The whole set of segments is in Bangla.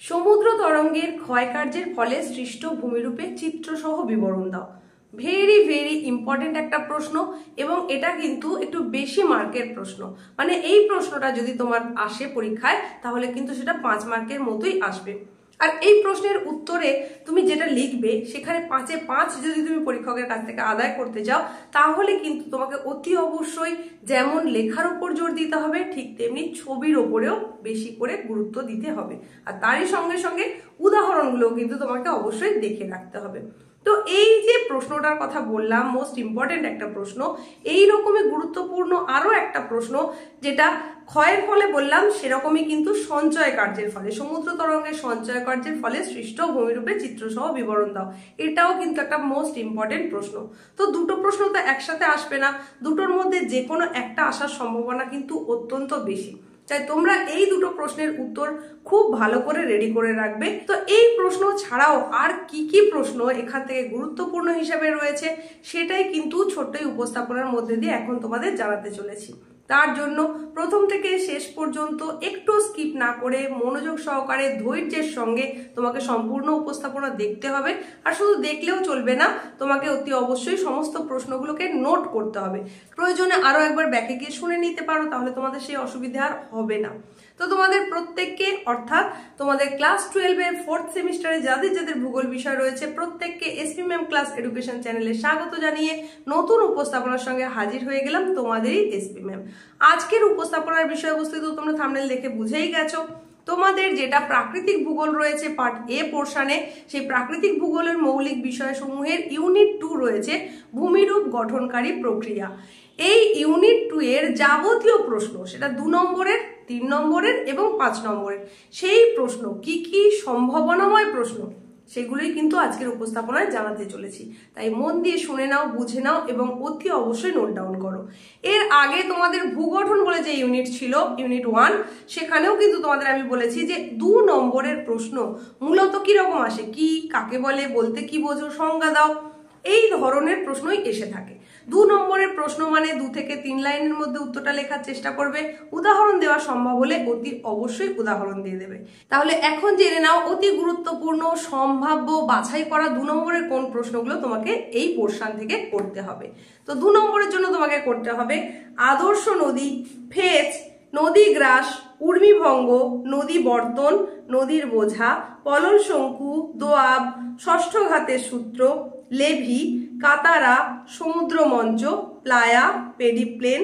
সমুদ্র তরঙ্গের ক্ষয়কার্যের ফলে সৃষ্ট ভূমিরূপে চিত্রসহ বিবরণ দাও। ভেরি ভেরি ইম্পর্টেন্ট একটা প্রশ্ন এবং এটা কিন্তু একটু বেশি মার্কের প্রশ্ন। মানে এই প্রশ্নটা যদি তোমার আসে পরীক্ষায় তাহলে কিন্তু সেটা 5 মার্কের মতোই আসবে। আর এই প্রশ্নের উত্তরে তুমি যেটা লিখবে সেখানে 5-এ 5 যদি তুমি পরীক্ষকের কাছ থেকে আদায় করতে যাও তাহলে কিন্তু তোমাকে অতি অবশ্যই যেমন লেখার উপর জোর দিতে হবে ঠিক তেমনি ছবির ওপরেও বেশি করে গুরুত্ব দিতে হবে। আর তারই সঙ্গে সঙ্গে উদাহরণগুলো কিন্তু তোমাকে অবশ্যই দেখে রাখতে হবে। তো এই যে প্রশ্নটার কথা বললাম মোস্ট ইম্পর্টেন্ট একটা প্রশ্ন, এই রকমই গুরুত্বপূর্ণ আরো একটা প্রশ্ন যেটা ক্ষয়ের ফলে বললাম সেরকমই কিন্তু সঞ্চয় কার্যের ফলে, সমুদ্র তরঙ্গের সঞ্চয় কার্যের ফলে সৃষ্ট ভূমিরূপে চিত্রসহ বিবরণ দাও। এটাও কিন্তু একটা মোস্ট ইম্পর্টেন্ট প্রশ্ন। তো দুটো প্রশ্ন তো একসাথে আসবে না, দুটোর মধ্যে যে কোনো একটা আসার সম্ভাবনা কিন্তু অত্যন্ত বেশি। তাই তোমরা এই দুটো প্রশ্নের উত্তর খুব ভালো করে রেডি করে রাখবে। তো এই প্রশ্ন ছাড়াও আর কি কি প্রশ্ন এখান থেকে গুরুত্বপূর্ণ হিসেবে রয়েছে সেটাই কিন্তু ছোট্ট উপস্থাপনার মধ্যে দিয়ে এখন তোমাদের জানাতে চলেছি। তার জন্য প্রথম থেকে শেষ পর্যন্ত একটু স্কিপ না করে মনোযোগ সহকারে ধৈর্যের সঙ্গে তোমাকে সম্পূর্ণ উপস্থাপনা দেখতে হবে। আর শুধু দেখলেও চলবে না, তোমাকে অতি অবশ্যই সমস্ত প্রশ্নগুলোকে নোট করতে হবে। প্রয়োজনে আরো একবার ব্যাকে গিয়ে শুনে নিতে পারো, তাহলে তোমাদের সেই অসুবিধা আর হবে না। তো তোমাদের প্রত্যেককে অর্থাৎ তোমাদের ক্লাস 12-এর 4th সেমিস্টারে যাদের যাদের ভূগোল বিষয় রয়েছে প্রত্যেককে এসপি ম্যাম ক্লাস এডুকেশন চ্যানেলে স্বাগত জানিয়ে নতুন উপস্থাপনার সঙ্গে হাজির হয়ে গেলাম তোমাদেরই এসপি ম্যাম। আজকের উপস্থাপনার বিষয়বস্তু তো তোমরা থাম্বনেল দেখে বুঝেই গেছো। তোমাদের যেটা প্রাকৃতিক ভূগোল রয়েছে পার্ট এ পোর্শনে, সেই প্রাকৃতিক ভূগোলের মৌলিক বিষয়সমূহের ইউনিট 2 রয়েছে ভূমিরূপ গঠনকারী প্রক্রিয়া। এই ইউনিট 2 এর যাবতীয় প্রশ্ন, সেটা 2 নম্বরের, 3 নম্বরের এবং 5 নম্বরের, সেই প্রশ্ন কি কি সম্ভাবনাময় প্রশ্ন সেগুলোই কিন্তু আজকের উপস্থাপনায় জানাতে চলেছি। তাই মন দিয়ে শুনে নাও, বুঝে নাও এবং অতি অবশ্যই নোট ডাউন করো। এর আগে তোমাদের ভূগঠন বলে যে ইউনিট ছিল, ইউনিট 1, সেখানেও কিন্তু তোমাদের আমি বলেছি যে 2 নম্বরের প্রশ্ন মূলত কিরকম আসে, কি কাকে বলে, বলতে কি বোঝো, সংজ্ঞা দাও, এই ধরনের প্রশ্নই এসে থাকে। 2 নম্বরের প্রশ্ন মানে 2 থেকে 3 লাইনের মধ্যে উত্তরটা লেখার চেষ্টা করবে। উদাহরণ দেওয়া সম্ভব হলে অতি অবশ্যই উদাহরণ দিয়ে দেবে। তাহলে এখন জেনে নাও অতি গুরুত্বপূর্ণ সম্ভাব্য বাছাই করা 2 নম্বরের কোন প্রশ্নগুলো তোমাকে এই পোর্শন থেকে করতে হবে। তো 2 নম্বরের জন্য তোমাকে করতে হবে আদর্শ নদী, ফেজ, নদী গ্রাস, উর্মিভঙ্গ, নদী বর্তন, নদীর বোঝা, পলল শঙ্কু, দোয়াব, ষষ্ঠ ঘাতের সূত্র, লেভি, কাতারা, সমুদ্র মঞ্চ, প্লায়া, পেডিপ্লেন,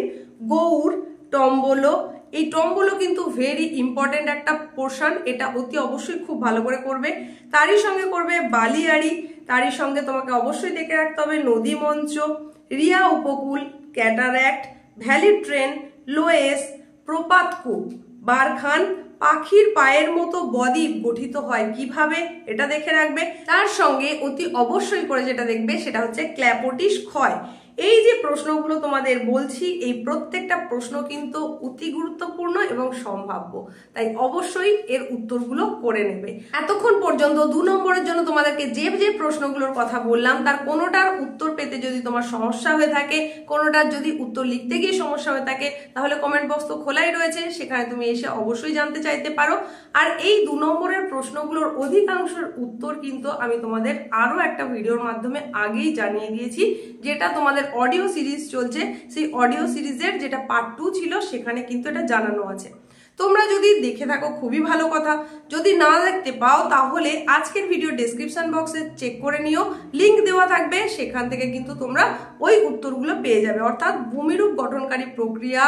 গৌড়, টম্বলো। এই টম্বলো কিন্তু ভেরি ইম্পর্টেন্ট একটা পোর্শন, এটা অতি অবশ্যই খুব ভালো করে করবে। তারই সঙ্গে করবে বালিয়াড়ি, তারই সঙ্গে তোমাকে অবশ্যই দেখে রাখতে হবে নদী মঞ্চ, রিয়া উপকূল, ক্যাটারাক্ট, ভ্যালি ট্রেন, লোয়েস, প্রপাতকূপ, বারখান, পাখির পায়ের মতো বদ্বীপ গঠিত হয় কিভাবে এটা দেখে রাখবে। তার সঙ্গে অতি অবশ্যই করে যেটা দেখবে সেটা হচ্ছে ক্ল্যাপোটিস ক্ষয়। এই যে প্রশ্নগুলো তোমাদের বলছি এই প্রত্যেকটা প্রশ্ন কিন্তু অতি গুরুত্বপূর্ণ এবং সম্ভাব্য, তাই অবশ্যই এর উত্তরগুলো করে নেবে। এতক্ষণ পর্যন্ত 2 নম্বরের জন্য তোমাদেরকে যে যে প্রশ্নগুলোর কথা বললাম তার কোনোটার উত্তর পেতে যদি তোমার সমস্যা হয়ে থাকে, কোনোটার যদি উত্তর লিখতে গিয়ে সমস্যা হয়ে থাকে, তাহলে কমেন্ট বক্স তো খোলাই রয়েছে, সেখানে তুমি এসে অবশ্যই জানতে চাইতে পারো। আর এই 2 নম্বরের প্রশ্নগুলোর অধিকাংশের উত্তর কিন্তু আমি তোমাদের আরো একটা ভিডিওর মাধ্যমে আগেই জানিয়ে দিয়েছি, যেটা তোমাদের অডিও সিরিজ চলছে, সেই অডিও সিরিজের যেটা পার্ট 2 ছিল সেখানে কিন্তু এটা জানানো আছে। তোমরা যদি দেখে থাকো খুবই ভালো কথা, যদি না দেখতে পাও তাহলে আজকের ভিডিও ডেসক্রিপশন বক্সে চেক করে নিও, লিংক দেওয়া থাকবে, সেখান থেকে কিন্তু তোমরা ওই উত্তরগুলো পেয়ে যাবে। অর্থাৎ ভূমিরূপ গঠনকারী প্রক্রিয়া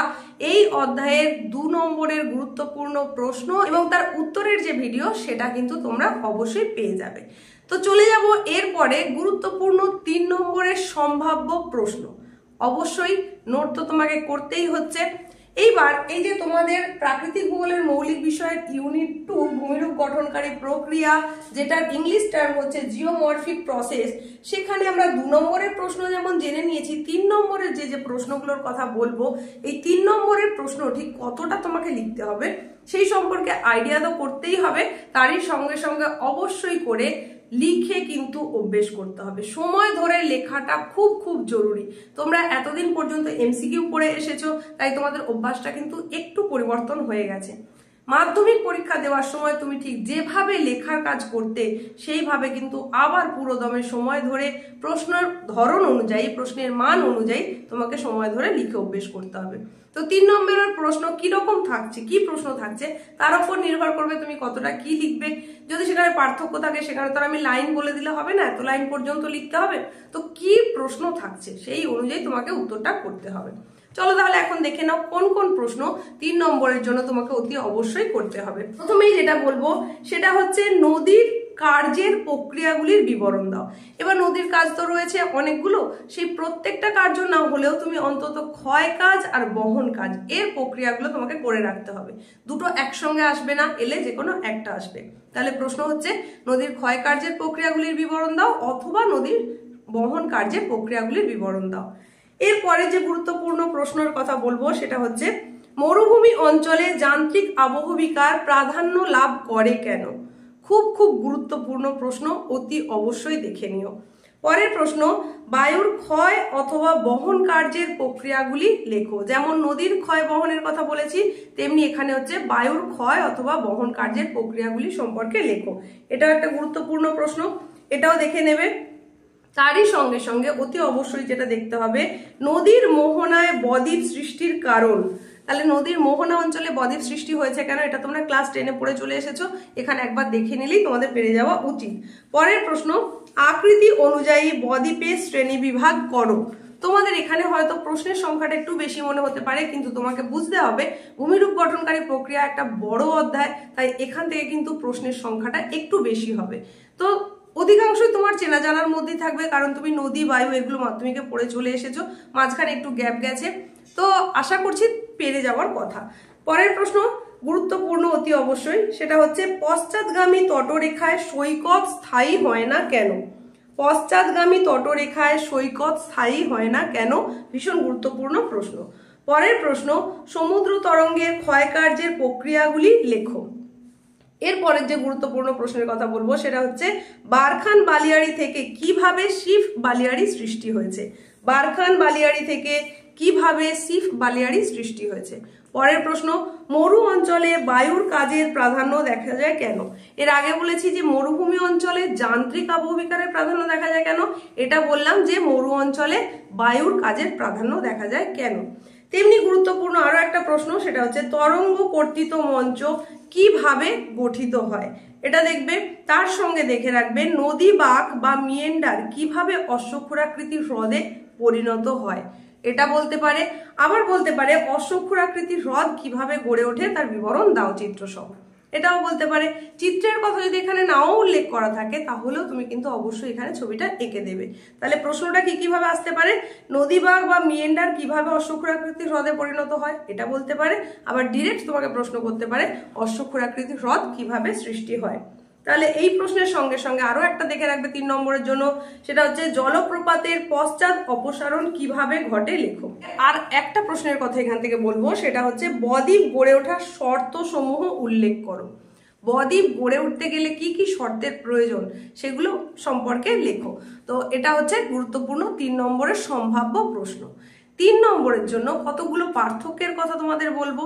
এই অধ্যায়ের 2 নম্বরের গুরুত্বপূর্ণ প্রশ্ন এবং তার উত্তরের যে ভিডিও সেটা কিন্তু তোমরা অবশ্যই পেয়ে যাবে। তো চলে যাব এরপরে গুরুত্বপূর্ণ 3 নম্বরের সম্ভাব্য প্রশ্ন। অবশ্যই নোট তো তোমাকে করতেই হচ্ছে। এইবার এই যে তোমাদের প্রাকৃতিক ভূগোলের মৌলিক বিষয়ের ইউনিট 2 ভূমিরূপ গঠনকারী প্রক্রিয়া, যেটার ইংলিশ টার্ম হচ্ছে জিওমরফিক প্রসেস, সেখানে আমরা 2 নম্বরের প্রশ্ন যেমন জেনে নিয়েছি, 3 নম্বরের যে যে প্রশ্নগুলোর কথা বলবো, এই 3 নম্বরের প্রশ্ন ঠিক কতটা তোমাকে লিখতে হবে সেই সম্পর্কে আইডিয়া তো করতেই হবে। তারই সঙ্গে সঙ্গে অবশ্যই করে লিখে কিন্তু অভ্যেস করতে হবে। সময় ধরে লেখাটা খুব খুব জরুরি। তোমরা এতদিন পর্যন্ত এমসিকিউ পড়ে এসেছো, তাই তোমাদের অভ্যাসটা কিন্তু একটু পরিবর্তন হয়ে গেছে। মাধ্যমিক পরীক্ষা দেওয়ার সময় তুমি ঠিক যেভাবে লেখার কাজ করতে সেইভাবে কিন্তু আবার পুরো দমে সময় ধরে প্রশ্নের ধরন অনুযায়ী, প্রশ্নের মান অনুযায়ী তোমাকে সময় ধরে লিখে অভ্যেস করতে হবে। তো 3 নম্বরের প্রশ্ন কিরকম থাকছে, কি প্রশ্ন থাকছে তার উপর নির্ভর করবে তুমি কতটা কি লিখবে। যদি সেখানে পার্থক্য থাকে সেখানে তো আমি লাইন বলে দিলে হবে না, এত লাইন পর্যন্ত লিখতে হবে। তো কি প্রশ্ন থাকছে সেই অনুযায়ী তোমাকে উত্তরটা করতে হবে। চলো তাহলে এখন দেখে নাও কোন কোন প্রশ্ন 3 নম্বরের জন্য তোমাকে অতি অবশ্যই করতে হবে। প্রথমেই যেটা বলবো সেটা হচ্ছে নদীর কার্যের প্রক্রিয়াগুলির বিবরণ দাও। এবার নদীর কাজ তো রয়েছে অনেকগুলো, সেই প্রত্যেকটা কার্য না হলেও তুমি অন্তত ক্ষয় কাজ আর বহন কাজ এর প্রক্রিয়াগুলো তোমাকে করে রাখতে হবে। দুটো একসঙ্গে আসবে না, এলে যে কোনো একটা আসবে। তাহলে প্রশ্ন হচ্ছে নদীর ক্ষয় কার্যের প্রক্রিয়াগুলির বিবরণ দাও অথবা নদীর বহন কার্যের প্রক্রিয়াগুলির বিবরণ দাও। এরপরে যে গুরুত্বপূর্ণ প্রশ্নের কথা বলবো সেটা হচ্ছে মরুভূমি অঞ্চলে যান্ত্রিক আবহবিকার প্রাধান্য লাভ করে কেন? খুব খুব গুরুত্বপূর্ণ প্রশ্ন, অতি অবশ্যই দেখে নিও। পরের প্রশ্ন বায়ুর ক্ষয় অথবা বহন কার্যের প্রক্রিয়াগুলি লেখো। যেমন নদীর ক্ষয় বহনের কথা বলেছি, তেমনি এখানে হচ্ছে বায়ুর ক্ষয় অথবা বহন কার্যের প্রক্রিয়াগুলি সম্পর্কে লেখো। এটাও একটা গুরুত্বপূর্ণ প্রশ্ন, এটাও দেখে নেবে। তারই সঙ্গে সঙ্গে অতি অবশ্যই যেটা দেখতে হবে নদীর মোহনায় বদ্বীপ সৃষ্টির কারণ। তাহলে নদীর মোহনা অঞ্চলে বদ্বীপ সৃষ্টি হয়েছে কেন, এটা তোমরা ক্লাস 10-এ পড়ে চলে এসেছো, এখানে একবার দেখে নিলেই তোমাদের পেরে যাওয়া উচিত। পরের প্রশ্ন আকৃতি অনুযায়ী বদ্বীপের শ্রেণী বিভাগ করো। তোমাদের এখানে হয়তো প্রশ্নের সংখ্যাটা একটু বেশি মনে হতে পারে, কিন্তু তোমাকে বুঝতে হবে ভূমিরূপ গঠনকারী প্রক্রিয়া একটা বড় অধ্যায়, তাই এখান থেকে কিন্তু প্রশ্নের সংখ্যাটা একটু বেশি হবে। তো অধিকাংশই তোমার চেনা জানার মধ্যেই থাকবে, কারণ তুমি নদী বায়ু এগুলো মাধ্যমিকে পড়ে চলে এসেছো, মাঝখানে একটু গ্যাপ গেছে, তো আশা করছি পেরে যাওয়ার কথা। পরের প্রশ্ন গুরুত্বপূর্ণ অতি অবশ্যই, সেটা হচ্ছে পশ্চাৎগামী তটরেখায় সৈকত স্থায়ী হয় না কেন? পশ্চাৎগামী তটরেখায় সৈকত স্থায়ী হয় না কেন? ভীষণ গুরুত্বপূর্ণ প্রশ্ন। পরের প্রশ্ন সমুদ্র তরঙ্গের ক্ষয়কার্যের প্রক্রিয়াগুলি লেখো। এরপরের যে গুরুত্বপূর্ণ প্রশ্নের কথা বলবো সেটা হচ্ছে বারখান বালিয়াড়ি থেকে কিভাবে সিফ বালিয়াড়ি সৃষ্টি হয়েছে? বারখান বালিয়াড়ি থেকে কিভাবে সিফ বালিয়াড়ি সৃষ্টি হয়েছে? পরের প্রশ্ন মরু অঞ্চলে বায়ুর কাজের প্রাধান্য দেখা যায় কেন? এর আগে বলেছি যে মরুভূমি অঞ্চলে যান্ত্রিক আবহবিকারের প্রাধান্য দেখা যায় কেন, এটা বললাম যে মরু অঞ্চলে বায়ুর কাজের প্রাধান্য দেখা যায় কেন। তেমনি গুরুত্বপূর্ণ আরো একটা প্রশ্ন, সেটা হচ্ছে তরঙ্গ কর্তৃত মঞ্চ কিভাবে গঠিত হয়, এটা দেখবে। তার সঙ্গে দেখে রাখবে নদী বাঁক বা মিয়েন্ডার কিভাবে অশ্বক্ষুরাকৃতি হ্রদে পরিণত হয়, এটা বলতে পারে। আবার বলতে পারে অশ্বক্ষুরাকৃতি হ্রদ কিভাবে গড়ে ওঠে তার বিবরণ দাও চিত্রসহ, এটাও বলতে পারে। চিত্রের কথা যদি এখানে নাও উল্লেখ করা থাকে তাহলেও তুমি কিন্তু অবশ্যই এখানে ছবিটা এঁকে দেবে। তাহলে প্রশ্নটা কিভাবে আসতে পারে, নদীবাগ বা মিয়েন্ডার কিভাবে অশ্বক্ষুরাকৃতি হ্রদে পরিণত হয়, এটা বলতে পারে। আবার ডিরেক্ট তোমাকে প্রশ্ন করতে পারে অশ্বক্ষুরাকৃতি হ্রদ কিভাবে সৃষ্টি হয়। তাহলে এই প্রশ্নের সঙ্গে সঙ্গে আরো একটা দেখে রাখবে 3 নম্বরের জন্য, সেটা হচ্ছে জলপ্রপাতের পশ্চাৎ অপসারণ কিভাবে ঘটে লেখো। আর একটা প্রশ্নের কথা এখান থেকে বলবো, সেটা হচ্ছে বদ্বীপ গড়ে ওঠার শর্ত সমূহ উল্লেখ করো। বদ্বীপ গড়ে উঠতে গেলে কি কি শর্তের প্রয়োজন সেগুলো সম্পর্কে লেখো। তো এটা হচ্ছে গুরুত্বপূর্ণ 3 নম্বরের সম্ভাব্য প্রশ্ন। 3 নম্বরের জন্য কতগুলো পার্থক্যের কথা তোমাদের বলবো।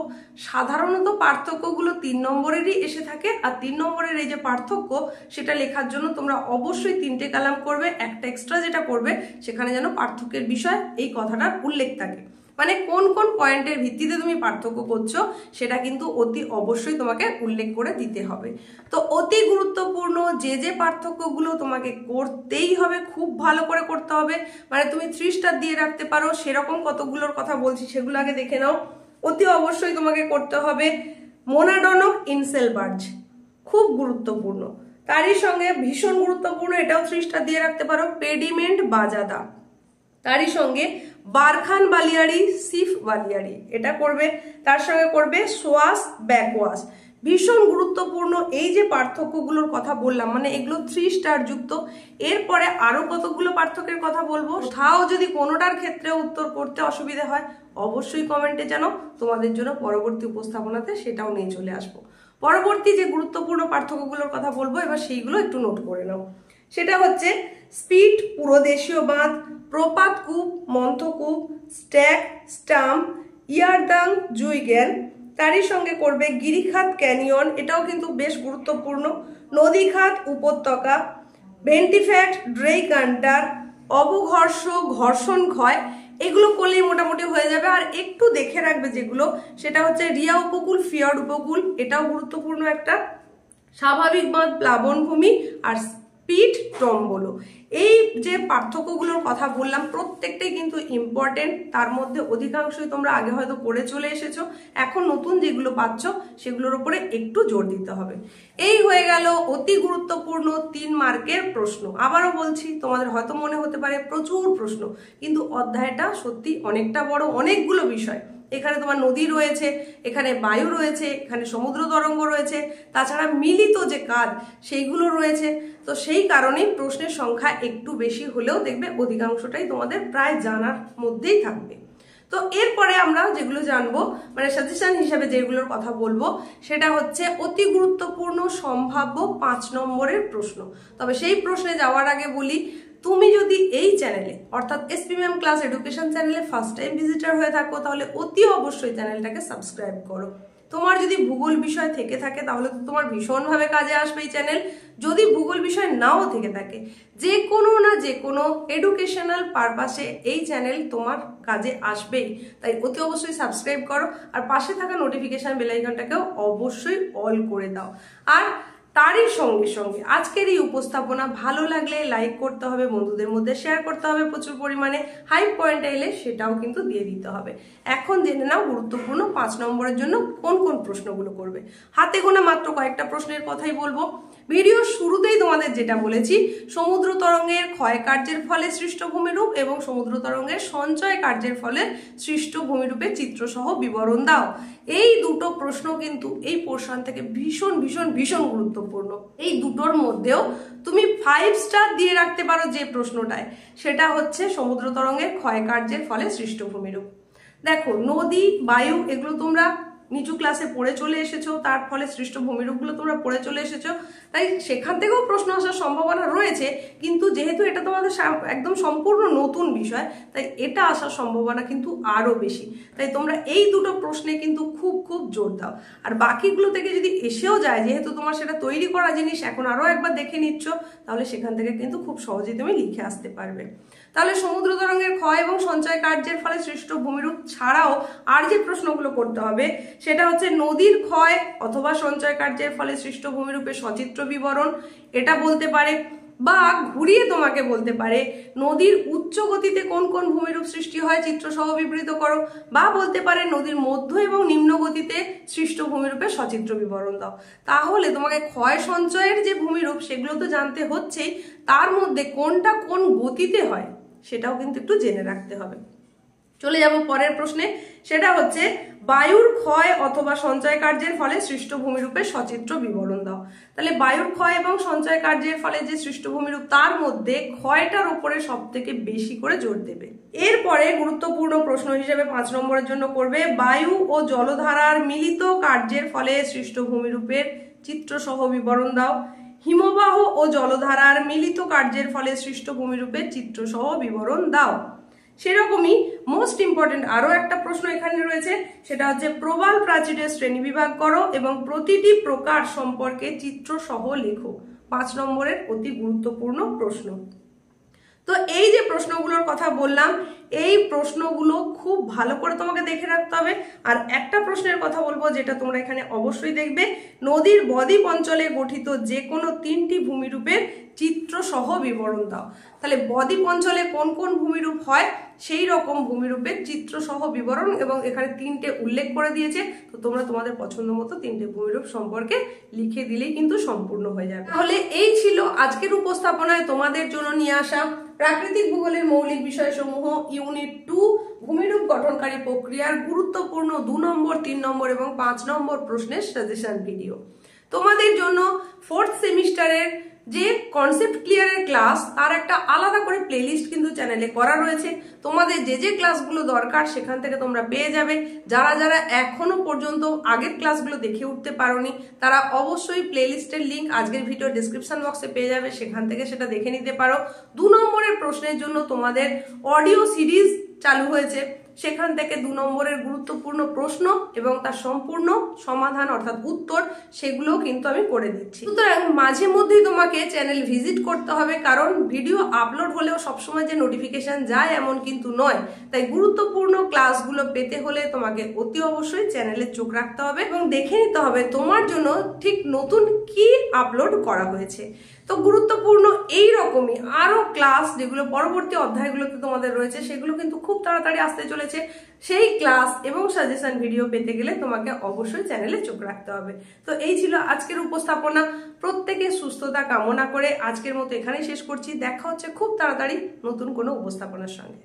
সাধারণত পার্থক্যগুলো 3 নম্বরেরই এসে থাকে, আর 3 নম্বরের এই যে পার্থক্য সেটা লেখার জন্য তোমরা অবশ্যই 3টে কলাম করবে, একটা এক্সট্রা যেটা করবে সেখানে যেন পার্থক্যের বিষয় এই কথাটার উল্লেখ থাকে। মানে কোন কোন পয়েন্টের ভিত্তিতে তুমি পার্থক্য করছো সেটা কিন্তু অতি অবশ্যই তোমাকে উল্লেখ করে দিতে হবে। তো অতি গুরুত্বপূর্ণ যে পার্থক্যগুলো তোমাকে করতেই হবে, খুব ভালো করে করতে হবে, মানে তুমি 3 স্টার দিয়ে রাখতে পারো সেরকম কতগুলোর কথা বলছি সেগুলো আগে দেখে নাও। অতি অবশ্যই তোমাকে করতে হবে মোনাডনক ইনসেলবার্জ, খুব গুরুত্বপূর্ণ। তারই সঙ্গে ভীষণ গুরুত্বপূর্ণ, এটাও 3 স্টার দিয়ে রাখতে পারো, পেডিমেন্ট বাজাদা। তারই সঙ্গে বারখান বালিয়াড়ি সিফ বালিয়াড়ি, এটা করবে। তার সঙ্গে করবে সোয়াস ব্যাকওয়াস, ভীষণ গুরুত্বপূর্ণ। এই যে পার্থক্যগুলোর কথা বললাম মানে এগুলো 3 স্টার যুক্ত। এরপরে আরো কতগুলো পার্থক্যের কথা বলবো, তাও যদি কোনোটার ক্ষেত্রে উত্তর করতে অসুবিধা হয় অবশ্যই কমেন্টে জানাও, তোমাদের জন্য পরবর্তী উপস্থাপনাতে সেটাও নিয়ে চলে আসবো। পরবর্তী যে গুরুত্বপূর্ণ পার্থক্যগুলোর কথা বলবো এবার সেইগুলো একটু নোট করে নাও। সেটা হচ্ছে স্পিট পুরোদেশীয় বাঁধ, প্রপাত কূপ, মন্থকূপ, স্ট্যাক, স্টাম্প, ইয়ারদাং, জুইগেন, তারই সঙ্গে করবে গিরিখাত ক্যানিয়ন, এটাও কিন্তু বেশ গুরুত্বপূর্ণ, নদীখাত উপত্যকা, ভেন্টিফ্যাক্ট ড্রেইকান্টার, অবঘর্ষ ঘর্ষণ ক্ষয়, এগুলো করলেই মোটামুটি হয়ে যাবে। আর একটু দেখে রাখবে যেগুলো, সেটা হচ্ছে রিয়া উপকূল, ফিয়র্ড উপকূল, এটাও গুরুত্বপূর্ণ একটা, স্বাভাবিক বাঁধ, প্লাবনভূমি, আর স্পিড টম্বলো। এই যে পার্থক্যগুলোর কথা বললাম প্রত্যেকটাই কিন্তু ইম্পর্টেন্ট, তার মধ্যে অধিকাংশই তোমরা আগে হয়তো পড়ে চলে এসেছো, এখন নতুন যেগুলো পাচ্ছ সেগুলোর উপরে একটু জোর দিতে হবে। এই হয়ে গেল অতি গুরুত্বপূর্ণ 3 মার্কের প্রশ্ন। আবারও বলছি, তোমাদের হয়তো মনে হতে পারে প্রচুর প্রশ্ন, কিন্তু অধ্যায়টা সত্যি অনেকটা বড়, অনেকগুলো বিষয়। এখানে তোমার নদী রয়েছে, এখানে বায়ু রয়েছে, এখানে সমুদ্র তরঙ্গ রয়েছে, তাছাড়া মিলিত যে কাজ সেইগুলো রয়েছে। তো সেই কারণেই প্রশ্নের সংখ্যা একটু বেশি হলেও দেখবে অধিকাংশটাই তোমাদের প্রায় জানার মধ্যেই থাকবে। তো এরপরে আমরা যেগুলো জানবো, মানে সাজেশন হিসাবে যেগুলোর কথা বলবো, সেটা হচ্ছে অতি গুরুত্বপূর্ণ সম্ভাব্য 5 নম্বরের প্রশ্ন। তবে সেই প্রশ্নে যাওয়ার আগে বলি, তুমি যদি এই চ্যানেলে অর্থাৎ এসপি ম্যাম ক্লাস এডুকেশন চ্যানেলে ফার্স্ট টাইম ভিজিটার হয়ে থাকো, তাহলে অতি অবশ্যই চ্যানেলটাকে সাবস্ক্রাইব করো। তোমার যদি ভূগোল বিষয় থেকে থাকে তাহলে তো তোমার ভীষণভাবে কাজে আসবে এই চ্যানেল। যদি ভূগোল বিষয় নাও থেকে থাকে, যে কোনো না যে কোনো এডুকেশনাল পারপাসে এই চ্যানেল তোমার কাজে আসবেই। তাই অতি অবশ্যই সাবস্ক্রাইব করো, আর পাশে থাকা নোটিফিকেশন বেল আইকনটাকেও অবশ্যই অল করে দাও। আর তারই সঙ্গে সঙ্গে আজকের এই উপস্থাপনা ভালো লাগলে লাইক করতে হবে, বন্ধুদের মধ্যে শেয়ার করতে হবে প্রচুর পরিমাণে, হাই পয়েন্টে এলে সেটাও কিন্তু দিয়ে দিতে হবে। এখন জেনে নাও গুরুত্বপূর্ণ 5 নম্বরের জন্য কোন কোন প্রশ্নগুলো করবে। হাতে গোনা মাত্র কয়েকটা প্রশ্নের কথাই বলবো। ভিডিও শুরুতেই তোমাদের যেটা বলেছি, সমুদ্র তরঙ্গের ক্ষয় কার্যের ফলে সৃষ্ট ভূমিরূপ এবং সমুদ্র তরঙ্গের সঞ্চয় কার্যের ফলে সৃষ্ট ভূমিরূপের চিত্রসহ বিবরণ দাও। এই দুটো প্রশ্ন কিন্তু এই পোর্শন থেকে ভীষণ ভীষণ ভীষণ গুরুত্বপূর্ণ। এই দুটোর মধ্যেও তুমি 5 স্টার দিয়ে রাখতে পারো যে প্রশ্নটায়, সেটা হচ্ছে সমুদ্র তরঙ্গের ক্ষয় কার্যের ফলে সৃষ্ট ভূমিরূপ। দেখো, নদী, বায়ু এগুলো তোমরা নিচু ক্লাসে পড়ে চলে এসেছো, তার ফলে সৃষ্ট ভূমিরূপগুলো তোমরা পড়ে চলে এসেছো, তাই সেখান থেকেও প্রশ্ন আসার সম্ভাবনা রয়েছে। কিন্তু যেহেতু এটা তোমাদের একদম সম্পূর্ণ নতুন বিষয়, তাই এটা আসার সম্ভাবনা কিন্তু আরো বেশি। তাই তোমরা এই দুটো প্রশ্নে কিন্তু খুব খুব জোর দাও। আর বাকিগুলো থেকে যদি এসেও যায়, যেহেতু তোমার সেটা তৈরি করা জিনিস, এখন আরো একবার দেখে নিচ্ছ, তাহলে সেখান থেকে কিন্তু খুব সহজেই তুমি লিখে আসতে পারবে। তাহলে সমুদ্র তরঙ্গের ক্ষয় এবং সঞ্চয় কার্যের ফলে সৃষ্ট ভূমিরূপ ছাড়াও আর যে প্রশ্নগুলো করতে হবে, সেটা হচ্ছে নদীর ক্ষয় অথবা সঞ্চয় কার্যের ফলে সৃষ্ট ভূমিরূপের সচিত্র বিবরণ, এটা বলতে পারে। বা ঘুরিয়ে তোমাকে বলতে পারে নদীর উচ্চ গতিতে কোন কোন ভূমিরূপ সৃষ্টি হয় চিত্রসহ বিবৃত করো। বা বলতে পারে নদীর মধ্য এবং নিম্ন গতিতে সৃষ্ট ভূমিরূপের সচিত্র বিবরণ দাও। তাহলে তোমাকে ক্ষয় সঞ্চয়ের যে ভূমিরূপ সেগুলো তো জানতে হচ্ছেই, তার মধ্যে কোনটা কোন গতিতে হয় সেটাও কিন্তু একটু জেনে রাখতে হবে। চলে যাব পরের প্রশ্নে, সেটা হচ্ছে বায়ুর ক্ষয় অথবা সঞ্চয় কার্যের ফলে সৃষ্ট ভূমিরূপের সচিত্র বিবরণ দাও। তাহলে বায়ুর ক্ষয় এবং সঞ্চয় কার্যের ফলে যে সৃষ্ট ভূমিরূপ, তার মধ্যে ক্ষয়টার উপরে সব থেকে বেশি করে জোর দেবে। এরপরে গুরুত্বপূর্ণ প্রশ্ন হিসেবে 5 নম্বরের জন্য করবে বায়ু ও জলধারার মিলিত কার্যের ফলে সৃষ্ট ভূমিরূপের চিত্রসহ বিবরণ দাও। হিমবাহ ও জলধারার মিলিত কার্যের ফলে সৃষ্ট ভূমিরূপের চিত্রসহ বিবরণ দাও। সেরকমই মোস্ট ইম্পর্টেন্ট আরো একটা প্রশ্ন এখানে রয়েছে, সেটা হচ্ছে প্রবাল প্রাচীরের শ্রেণী বিভাগ করো এবং প্রতিটি প্রকার সম্পর্কে চিত্র সহ লেখো। 5 নম্বরের অতি গুরুত্বপূর্ণ প্রশ্ন। তো এই যে প্রশ্নগুলোর কথা বললাম, এই প্রশ্নগুলো খুব ভালো করে তোমাকে দেখে রাখতে হবে। আর একটা প্রশ্নের কথা বলবো যেটা তোমরা এখানে অবশ্যই দেখবে, নদীর বদ্বীপ অঞ্চলে গঠিত যে কোনো 3টি ভূমিরূপের চিত্র সহ বিবরণ দাও। তাহলে বদ্বীপ অঞ্চলে কোন কোন ভূমিরূপ হয় সেই রকম ভূমিরূপের চিত্র সহ বিবরণ, এবং এখানে 3টে উল্লেখ করে দিয়েছে। তো তোমরা তোমাদের পছন্দ মতো 3টে ভূমিরূপ সম্পর্কে লিখে দিলেই কিন্তু সম্পূর্ণ হয়ে যাবে। তাহলে এই ছিল আজকের উপস্থাপনায় তোমাদের জন্য নিয়ে আসা প্রাকৃতিক ভূগোলের মৌলিক বিষয়সমূহ ইউনিট 2 ভূমিরূপ গঠনকারী প্রক্রিয়ার গুরুত্বপূর্ণ 2 নম্বর, 3 নম্বর এবং 5 নম্বর প্রশ্নের সাজেশন ভিডিও। তোমাদের জন্য 4th সেমিস্টারের যে কনসেপ্ট ক্লিয়ারের ক্লাস, তার একটা আলাদা করে প্লেলিস্ট কিন্তু চ্যানেলে করা রয়েছে। তোমাদের যে যে ক্লাসগুলো দরকার সেখান থেকে তোমরা পেয়ে যাবে। যারা যারা এখনো পর্যন্ত আগের ক্লাসগুলো দেখে উঠতে পারোনি, তারা অবশ্যই প্লেলিস্টের লিঙ্ক আজকের ভিডিও ডেসক্রিপশন বক্সে পেয়ে যাবে, সেখান থেকে সেটা দেখে নিতে পারো। 2 নম্বরের প্রশ্নের জন্য তোমাদের অডিও সিরিজ চালু হয়েছে, সেখান থেকে 2 নম্বরের গুরুত্বপূর্ণ প্রশ্ন এবং তার সম্পূর্ণ সমাধান অর্থাৎ উত্তর সেগুলো কিন্তু আমি করে দিচ্ছি। সুতরাং মাঝে মধ্যেই তোমাকে চ্যানেল ভিজিট করতে হবে, কারণ ভিডিও আপলোড হলেও সবসময় যে নোটিফিকেশন যায় এমন কিন্তু নয়। তাই গুরুত্বপূর্ণ ক্লাসগুলো পেতে হলে তোমাকে অতি অবশ্যই চ্যানেলে চোখ রাখতে হবে এবং দেখে নিতে হবে তোমার জন্য ঠিক নতুন কি আপলোড করা হয়েছে। তো গুরুত্বপূর্ণ এই রকমই আরো ক্লাস যেগুলো পরবর্তী অধ্যায়গুলোতে তোমাদের রয়েছে সেগুলো কিন্তু খুব তাড়াতাড়ি আসতে চলেছে। সেই ক্লাস এবং সাজেশন ভিডিও পেতে গেলে তোমাকে অবশ্যই চ্যানেলে চোখ রাখতে হবে। তো এই ছিল আজকের উপস্থাপনা। প্রত্যেকের সুস্থতা কামনা করে আজকের মতো এখানেই শেষ করছি। দেখা হচ্ছে খুব তাড়াতাড়ি নতুন কোনো উপস্থাপনার সঙ্গে।